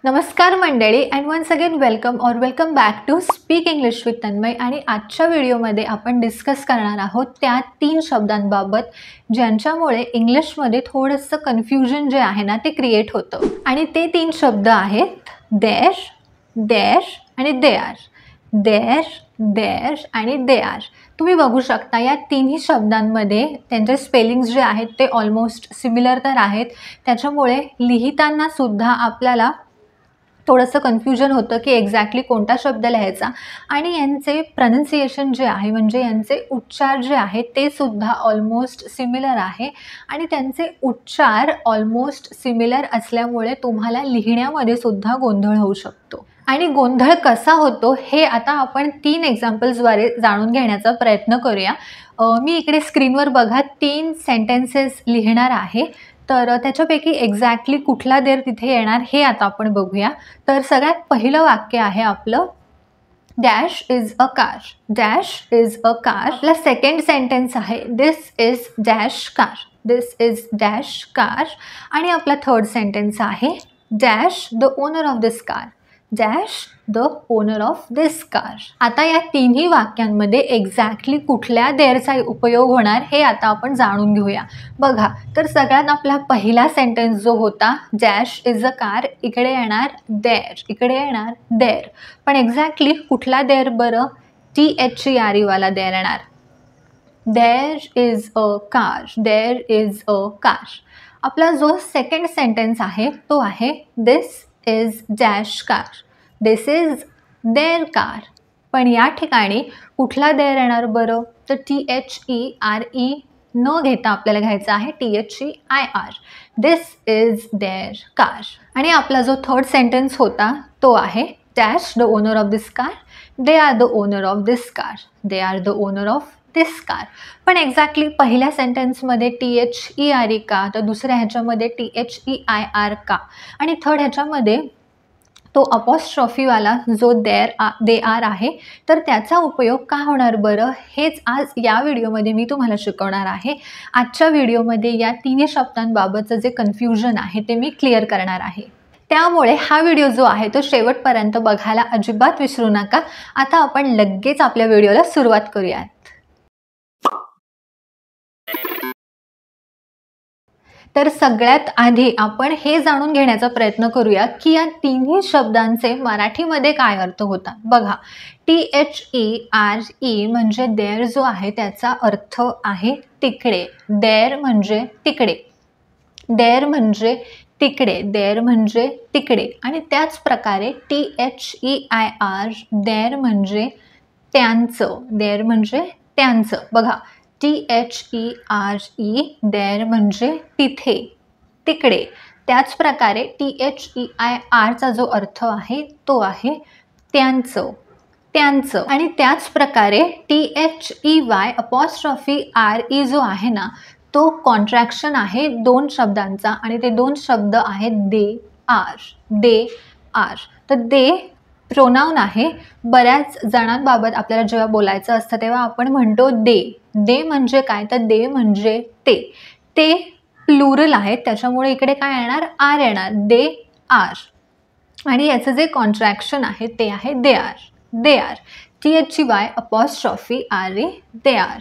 नमस्कार मंडळी and once again welcome back to speak English with Tanmay. आणि आजच्या व्हिडिओमध्ये आपण डिस्कस करणार आहोत त्या 3 शब्दांबाबत ज्यांच्यामुळे इंग्लिशमध्ये थोडंसं कन्फ्युजन जे आहे ना ते क्रिएट होतं. आणि ते 3 शब्द आहेत देर, देर आणि दे आर. देर, देर आणि दे आर. तुम्ही बघू शकता या तिन्ही शब्दांमध्ये त्यांचे स्पेलिंग्स जे आहेत ते ऑलमोस्ट सिमिलर तर आहेत. त्याच्यामुळे लिहिताना सुद्धा आपल्याला थोडंसं कन्फ्युजन होतं की एक्झॅक्टली कोणता शब्द लिहायचा. आणि यांचे प्रनन्सिएशन जे आहे म्हणजे यांचे उच्चार जे आहेत ते सुद्धा ऑलमोस्ट सिमिलर आहे. आणि त्यांचे उच्चार ऑलमोस्ट सिमिलर असल्यामुळे तुम्हाला लिहिण्यामध्ये सुद्धा गोंधळ होऊ शकतो. आणि गोंधळ कसा होतो हे आता आपण 3 एक्झाम्पल्सद्वारे जाणून घेण्याचा प्रयत्न करूया. मी इकडे स्क्रीनवर बघा 3 सेंटेन्सेस लिहिणार आहे. तर त्याच्यापैकी एक्झॅक्टली कुठला देर तिथे येणार हे आता आपण बघूया. तर सगळ्यात पहिलं वाक्य आहे आपलं dash is a car. Dash is a car. आपला सेकंड सेंटेन्स आहे this is dash car. This is dash car. आणि आपला थर्ड सेंटेन्स आहे dash the owner of this car. Dash the owner of this car. आता या तिन्ही वाक्यांमध्ये exactly कुठल्या देरचा उपयोग होणार हे आता आपण जाणून घेऊया. बघा तर सगळ्यात आपला पहिला सेंटेन्स जो होता डॅश इज अ कार, इकडे येणार देर, इकडे येणार देर. पण एक्झॅक्टली कुठला देर बरं? THERE वाला देर येणार. There is a car. There is a car. आपला जो सेकंड सेंटेन्स आहे तो आहे this is dash car. This is their car. पण या ठिकाणी कुठला देर येणार बरं? तर THERE न घेता आपल्याला घ्यायचा आहे THEIR. This is their car. आणि आपला जो थर्ड सेंटेन्स होता तो आहे dash the owner of this car. They are the owner of this car. They are the owner of this car. पण एक्झॅक्टली पहिल्या सेंटेन्समध्ये THERE का, तर दुसऱ्या ह्याच्यामध्ये THEIR का, आणि थर्ड ह्याच्यामध्ये तो अपॉस्ट्रॉफीवाला जो दे आर आहे तर त्याचा उपयोग का होणार बरं? हेच आज या व्हिडिओमध्ये मी तुम्हाला शिकवणार आहे. आजच्या व्हिडिओमध्ये या 3 शब्दांबाबतचं जे कन्फ्युजन आहे ते मी क्लिअर करणार आहे. त्यामुळे हा व्हिडिओ जो आहे तो शेवटपर्यंत बघायला अजिबात विसरू नका. आता आपण लगेच आपल्या व्हिडिओला सुरुवात करूयात. तर सगळ्यात आधी आपण हे जाणून घेण्याचा प्रयत्न करूया की या तिन्ही शब्दांचे मराठीमध्ये काय अर्थ होतात. बघा THERE म्हणजे देर जो आहे त्याचा अर्थ आहे तिकडे. देर म्हणजे तिकडे. देर म्हणजे तिकडे. देर म्हणजे तिकडे. आणि त्याच प्रकारे THEIR देर म्हणजे त्यांचं. देर म्हणजे त्यांचं. बघा THERE देर म्हणजे तिथे, तिकडे. त्याच प्रकारे THEIRचा जो अर्थ आहे तो आहे त्यांचं, त्यांचं. आणि त्याच प्रकारे THEY अपॉस्ट्रॉफी RE जो आहे ना तो कॉन्ट्रॅक्शन आहे 2 शब्दांचा. आणि ते 2 शब्द आहेत दे आर. They are. तर दे प्रोनाऊन आहे. बऱ्याच जणांबाबत आपल्याला जेव्हा बोलायचं असतं तेव्हा आपण म्हणतो दे. दे म्हणजे काय? तर दे म्हणजे ते. ते प्लुरल आहेत त्याच्यामुळे इकडे काय येणार? आर येणार. They R. आणि याचं जे कॉन्ट्रॅक्शन आहे ते आहे they are. They are. THEY apostrophe RE they are.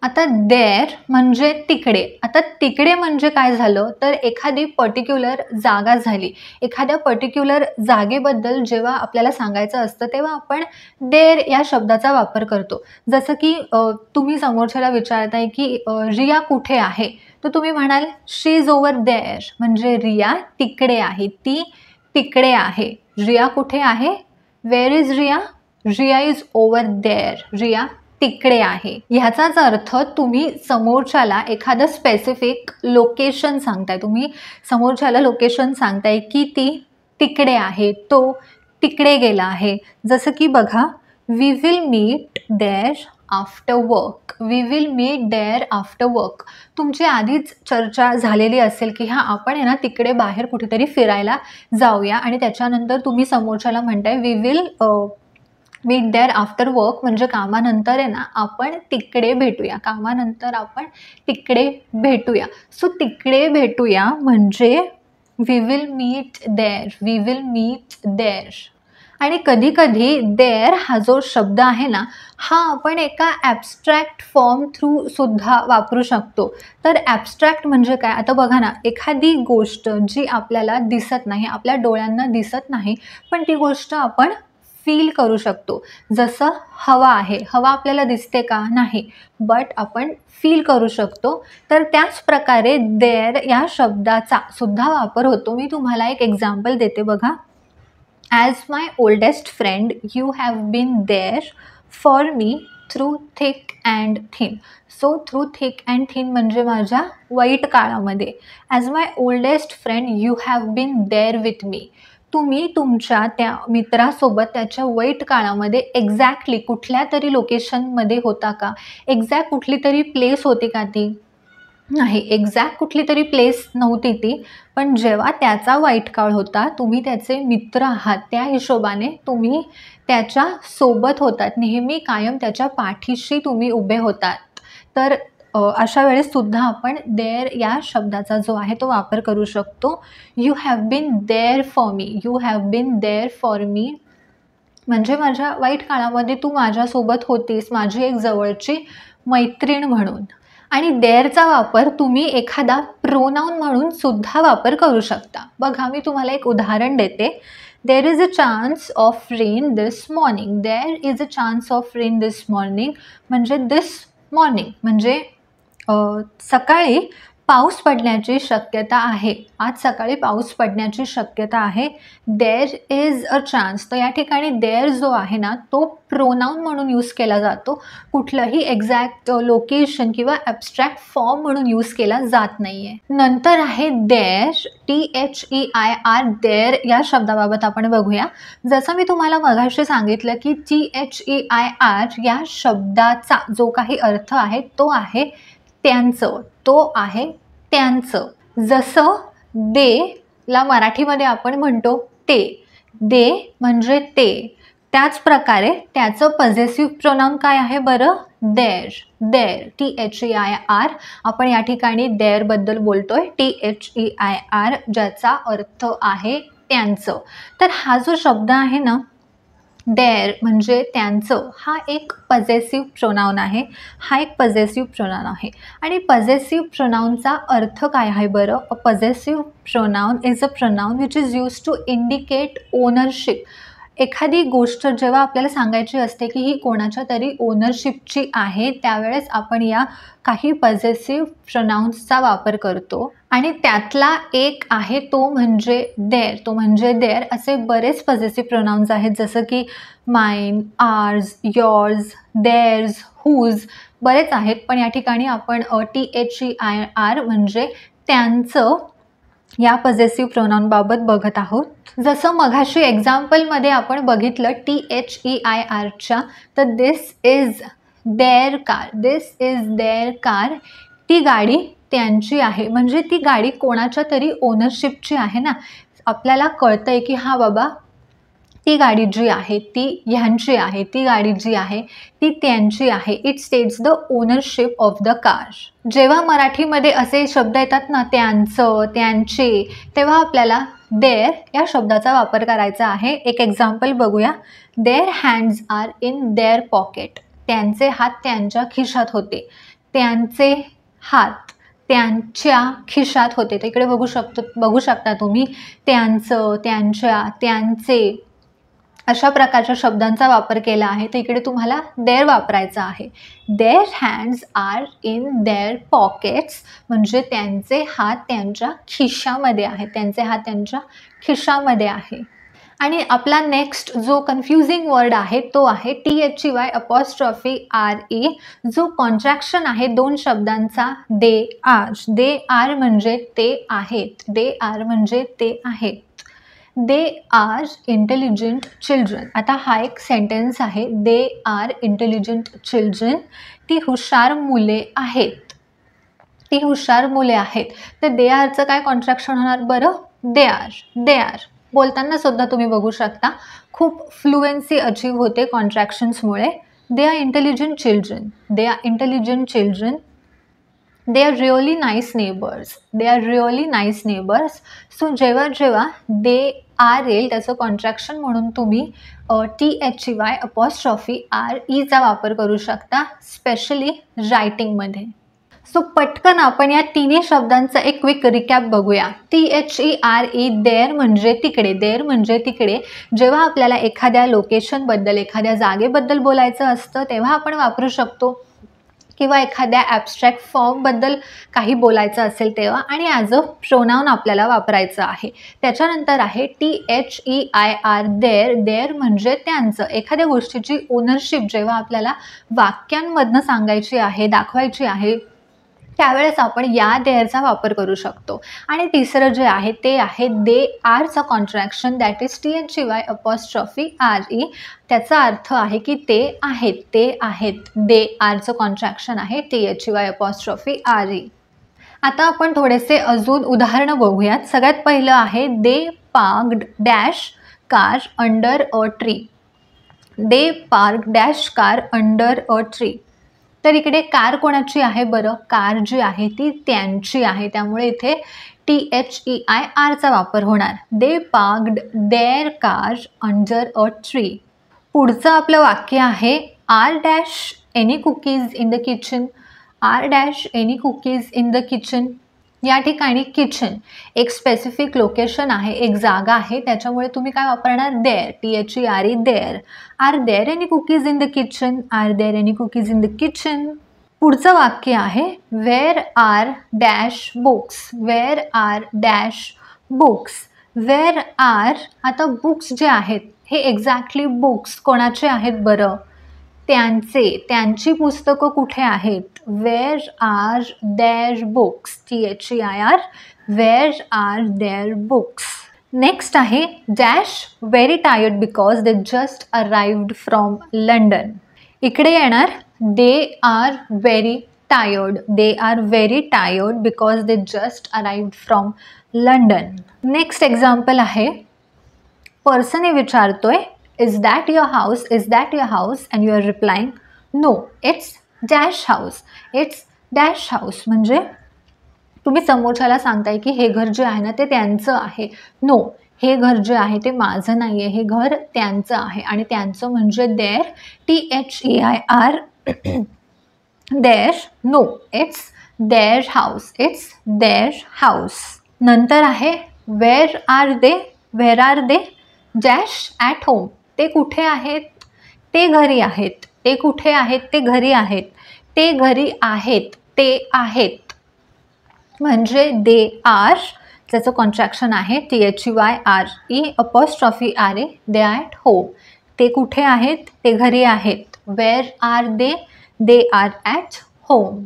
आता देर म्हणजे तिकडे. आता तिकडे म्हणजे काय झालं तर एखादी पर्टिक्युलर जागा झाली. एखाद्या पर्टिक्युलर जागेबद्दल जेव्हा आपल्याला सांगायचं असतं तेव्हा आपण देर या शब्दाचा वापर करतो. जसं की तुम्ही समोरच्याला विचारताय की रिया कुठे आहे, तर तुम्ही म्हणाल शी इज ओव्हर देर. म्हणजे रिया तिकडे आहे. ती तिकडे आहे. रिया कुठे आहे? Where is Riya? Riya is over there. Riya तिकडे आहे. ह्याचाच अर्थ तुम्ही समोरच्याला एखादं स्पेसिफिक लोकेशन सांगताय. तुम्ही समोरच्याला लोकेशन सांगताय की ती तिकडे आहे, तो तिकडे गेला आहे. जसं की बघा we will meet there after work. We will meet there after work. तुमची आधीच चर्चा झालेली असेल की आपण आहे ना तिकडे बाहेर कुठेतरी फिरायला जाऊया. आणि त्याच्यानंतर तुम्ही समोरच्याला म्हणताय we will meet there after work. म्हणजे कामानंतर आहे ना आपण तिकडे भेटूया. कामानंतर आपण तिकडे भेटूया. सो तिकडे भेटूया म्हणजे we will meet there, we will meet there. आणि कधी कधी देअर हा जो शब्द आहे ना, हा आपण एका ॲबस्ट्रॅक्ट फॉर्म थ्रू सुद्धा वापरू शकतो. तर ॲबस्ट्रॅक्ट म्हणजे काय, आता बघा ना, एखादी गोष्ट जी आपल्याला दिसत नाही, आपल्या डोळ्यांना दिसत नाही, पण ती गोष्ट आपण फील करू शकतो. जसं हवा आहे, हवा आपल्याला दिसते का, नाही, बट आपण फील करू शकतो. तर त्याच प्रकारे देअर या शब्दाचा सुद्धा वापर होतो. मी तुम्हाला एक एक्झाम्पल देते बघा. As my oldest friend, you have been there for me through thick and thin. So through thick and thin म्हणजे माझ्या वाईट काळामध्ये. As my oldest friend, you have been there with me. तुम्ही तुमच्या त्या मित्रासोबत त्याच्या वाईट काळामध्ये एक्झॅक्टली कुठल्या तरी लोकेशनमध्ये होता का, एक्झॅक्ट कुठली तरी प्लेस होती का ती, नाही, एक्झॅक्ट कुठली तरी प्लेस नव्हती ती, पण जेव्हा त्याचा वाईट काळ होता, तुम्ही त्याचे मित्र आहात, त्या हिशोबाने तुम्ही त्याच्या सोबत होतात, नेहमी कायम त्याच्या पाठीशी तुम्ही उभे होतात. तर अशा वेळेससुद्धा आपण देअर या शब्दाचा जो आहे तो वापर करू शकतो. You have been there for me, you have been there for me म्हणजे माझ्या वाईट काळामध्ये तू माझ्यासोबत होतीस, माझी एक जवळची मैत्रीण म्हणून. आणि देअरचा वापर तुम्ही एखादा प्रोनाऊन म्हणून सुद्धा वापर करू शकता. बघा, मी तुम्हाला एक उदाहरण देते. There is a chance of rain this morning. There is a chance of rain this morning म्हणजे दिस मॉर्निंग म्हणजे सकाळी पाऊस पडण्याची शक्यता आहे, आज सकाळी पाऊस पडण्याची शक्यता आहे. There is a chance. तर या ठिकाणी देअर जो आहे ना, तो प्रोनाऊन म्हणून यूज केला जातो, कुठलंही एक्झॅक्ट लोकेशन किंवा ॲबस्ट्रॅक्ट फॉर्म म्हणून यूज केला जात नाही आहे. नंतर आहे देअर, THEIR. देअर या शब्दाबाबत आपण बघूया. जसं मी तुम्हाला मगाशी सांगितलं की THEIR या शब्दाचा जो काही अर्थ आहे तो आहे त्यांचं, तो आहे त्यांचं. जसं दे ला मराठीमध्ये आपण म्हणतो ते, दे म्हणजे ते, त्याच प्रकारे त्याचं पॉझेसिव्ह प्रोनाउन काय आहे बरं, देअर. There, THEIR. आपण या ठिकाणी देअरबद्दल बोलतोय, THEIR, ज्याचा अर्थ आहे त्यांचं. तर हा जो शब्द आहे ना, देअर म्हणजे त्यांचं, हा एक पॉझेसिव्ह प्रोनाउन आहे, हा एक पॉझेसिव्ह प्रोनाउन आहे. आणि पॉझेसिव्ह प्रोनाउनचा अर्थ काय आहे बरं. A possessive pronoun is a pronoun which is use to indicate ownership. एखादी गोष्ट जेव्हा आपल्याला सांगायची असते की ही कोणाच्या तरी ओनरशिपची आहे, त्यावेळेस आपण या काही पॉझेसिव्ह प्रोनाउन्सचा वापर करतो. आणि त्यातला एक आहे तो म्हणजे देअर. तो म्हणजे देअर. असे बरेच पॉझेसिव्ह प्रोनाउन्स आहेत, जसं की mine, ours, yours, theirs, whose, बरेच आहेत. पण या ठिकाणी आपण THEIR म्हणजे त्यांचं या पॉझेसिव्ह प्रोनाउनबाबत बघत आहोत. जसं मघाशी एक्झाम्पलमध्ये आपण बघितलं THEIRच्या, तर this is their car. This is their car. ती गाडी त्यांची आहे म्हणजे ती गाडी कोणाच्या तरी ओनरशिपची आहे ना. आपल्याला कळतं आहे की हा बाबा ती गाडी जी आहे ती ह्यांची आहे, ती गाडी जी आहे ती त्यांची आहे. It states the ownership of the car. जेव्हा मराठीमध्ये असे शब्द येतात ना, त्यांचं, त्यांचे, तेव्हा आपल्याला देअर या शब्दाचा वापर करायचा आहे. एक एक्झाम्पल बघूया. Their hands are in their pocket. त्यांचे हात त्यांच्या खिशात होते. त्यांचे हात त्यांच्या खिशात होते. तर इकडे बघू शकता तुम्ही त्यांचं, त्यांच्या, त्यांचे अशा प्रकारच्या शब्दांचा वापर केला आहे. तर इकडे तुम्हाला देअर वापरायचा आहे. Their hands are in their pockets म्हणजे त्यांचे हात त्यांच्या खिशामध्ये आहेत, त्यांचे हात त्यांच्या खिशामध्ये आहे. आणि आपला नेक्स्ट जो कन्फ्युजिंग वर्ड आहे तो आहे THEY_RE, जो कॉन्ट्रॅक्शन आहे दोन शब्दांचा दे आर. दे आर म्हणजे ते आहेत, दे आर म्हणजे ते आहेत. दे आर इंटेलिजंट चिल्ड्रन. आता हा एक सेंटेन्स आहे. दे आर इंटेलिजंट चिल्ड्रन. ती हुशार मुले आहेत, ती हुशार मुले आहेत. तर दे आरचं काय कॉन्ट्रॅक्शन होणार बरं, दे आर. दे आर बोलताना सुद्धा तुम्ही बघू शकता खूप फ्लुएन्सी अचीव होते कॉन्ट्रॅक्शन्समुळे. They are intelligent children, they are intelligent children. They are really nice neighbours. They are really nice neighbours. So जेव्हा दे आर येईल त्याचं कॉन्ट्रॅक्शन म्हणून तुम्ही THEY''RE''चा वापर करू शकता, स्पेशली रायटिंगमध्ये. सो पटकन आपण या तिन्ही शब्दांचा एक क्विक रिकॅप बघूया. THERE देअर म्हणजे तिकडे. देअर म्हणजे तिकडे. जेव्हा आपल्याला एखाद्या लोकेशनबद्दल, एखाद्या जागेबद्दल बोलायचं असतं तेव्हा आपण वापरू शकतो, किंवा एखाद्या ॲबस्ट्रॅक्ट फॉर्मबद्दल काही बोलायचं असेल तेव्हा, आणि ॲज अ प्रोनाऊन आपल्याला वापरायचं आहे. त्याच्यानंतर आहे THEIR देअर. देअर म्हणजे त्यांचं. एखाद्या गोष्टीची ओनरशिप जेव्हा आपल्याला वाक्यांमधनं सांगायची आहे, दाखवायची आहे, त्यावेळेस आपण या देअरचा वापर करू शकतो. आणि तिसरं जे आहे ते आहे दे आरचं कॉन्ट्रॅक्शन, दॅट इज THEY''RE'. त्याचा अर्थ आहे की ते आहेत. ते आहेत. दे आरचं कॉन्ट्रॅक्शन आहे THEY''RE'. आता आपण थोडेसे अजून उदाहरणं बघूयात. सगळ्यात पहिलं आहे they parked dash car under a tree. They parked dash car under a tree. तर इकडे कार कोणाची आहे बरं? कार जी आहे ती त्यांची आहे, त्यामुळे इथे THEIRचा वापर होणार. They parked their car under a tree. पुढचं आपलं वाक्य आहे are dash any cookies in the kitchen. Are dash any cookies in the kitchen. या ठिकाणी किचन एक स्पेसिफिक लोकेशन आहे, एक जागा आहे, त्याच्यामुळे तुम्ही काय वापरणार? There. THERE there. Are there any cookies in the kitchen. Are there any cookies in the kitchen. पुढचं वाक्य आहे where are dash books. Where are dash books. Where are, आता बुक्स जे आहेत हे एक्झॅक्टली बुक्स कोणाचे आहेत बरं? त्यांचे. त्यांची पुस्तकं कुठे आहेत? Where are their books. THEIR where are their books. Next आहे dash very tired because they just arrived from London. इकडे येणार they are very tired. They are very tired because they just arrived from London. Next example आहे पर्सनने विचारतोय is that your house. Is that your house and you are replying no it's dash house. It's dash house म्हणजे तुम्ही समोरच्याला सांगताय की हे घर जे आहे ना ते त्यांचं आहे. नो, हे घर जे आहे ते माझं नाही आहे, हे घर त्यांचं आहे. आणि त्यांचं म्हणजे their. THEIR their. No, it's their house. It's their house. नंतर आहे where are they. Where are they dash at home. ते कुठे आहेत? ते घरी आहेत. ते कुठे आहेत? ते घरी आहेत. ते घरी आहेत. ते आहेत म्हणजे दे आर, त्याचं कॉन्ट्रॅक्शन आहे THEYRE''RE'. They at home. ते कुठे आहेत? ते घरी आहेत. Where are they? They are at home.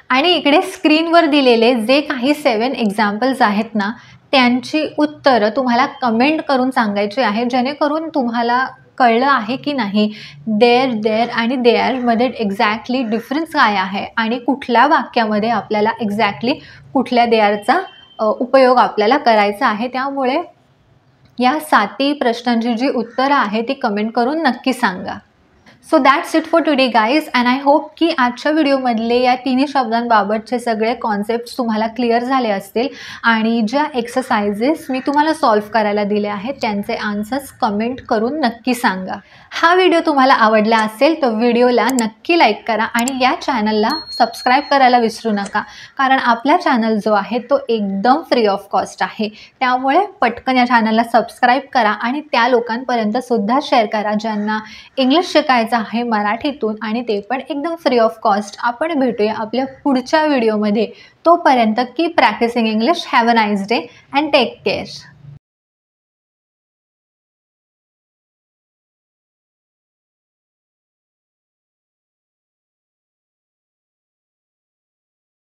आणि इकडे स्क्रीनवर दिलेले जे काही 7 एक्झाम्पल्स आहेत ना त्यांची उत्तरं तुम्हाला कमेंट करून सांगायची आहे, जेणेकरून तुम्हाला कळलं आहे की नाही देअर, देअर आणि देअरमध्ये एक्झॅक्टली डिफरन्स काय आहे आणि कुठल्या वाक्यामध्ये आपल्याला एक्झॅक्टली कुठल्या देअरचा उपयोग आपल्याला करायचा आहे. त्यामुळे या 7 प्रश्नांची जी उत्तरं आहे ती कमेंट करून नक्की सांगा. So that's it for today guys and I hope की आजच्या व्हिडिओमधले या तिन्ही शब्दांबाबतचे सगळे कॉन्सेप्ट्स तुम्हाला क्लिअर झाले असतील आणि ज्या एक्सरसाइजेस मी तुम्हाला सॉल्व्ह करायला दिले आहेत त्यांचे आन्सर्स कमेंट करून नक्की सांगा. हा व्हिडिओ तुम्हाला आवडला असेल तर व्हिडिओला नक्की लाईक करा आणि या चॅनलला सबस्क्राईब करायला विसरू नका, कारण आपला चॅनल जो आहे तो एकदम फ्री ऑफ कॉस्ट आहे. त्यामुळे पटकन या चॅनलला सबस्क्राईब करा आणि त्या लोकांपर्यंत सुद्धा शेअर करा ज्यांना इंग्लिश शिकायचं आहे मराठीतून आणि ते पण एकदम फ्री ऑफ कॉस्ट. आपण भेटूया आपल्या पुढच्या व्हिडिओमध्ये. तोपर्यंत keep practising English. Have a nice day and take care.